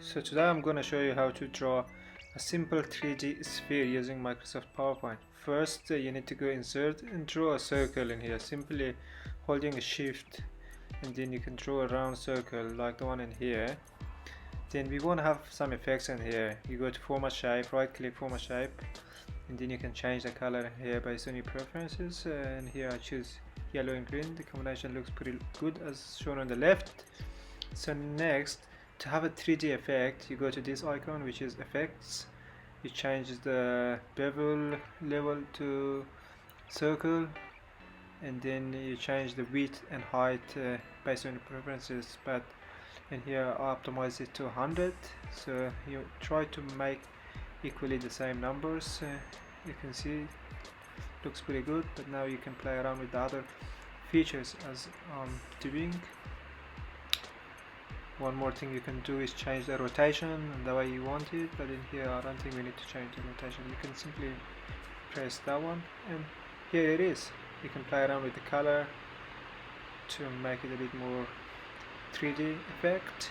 So today I'm going to show you how to draw a simple 3D sphere using Microsoft PowerPoint. First, you need to go insert and draw a circle in here, simply holding a shift, and then you can draw a round circle like the one in here. Then we want to have some effects in here. You go to format shape, right click format shape, and then you can change the color in here based on your preferences. And here I choose yellow and green. The combination looks pretty good as shown on the left. So next, to have a 3D effect, you go to this icon, which is effects. You change the bevel level to circle, and then you change the width and height based on your preferences, but in here I optimize it to 100, so you try to make equally the same numbers. You can see looks pretty good, but now you can play around with the other features as I'm doing. One more thing you can do is change the rotation the way you want it, but in here I don't think we need to change the rotation. You can simply press that one, and here it is. You can play around with the color to make it a bit more 3D effect.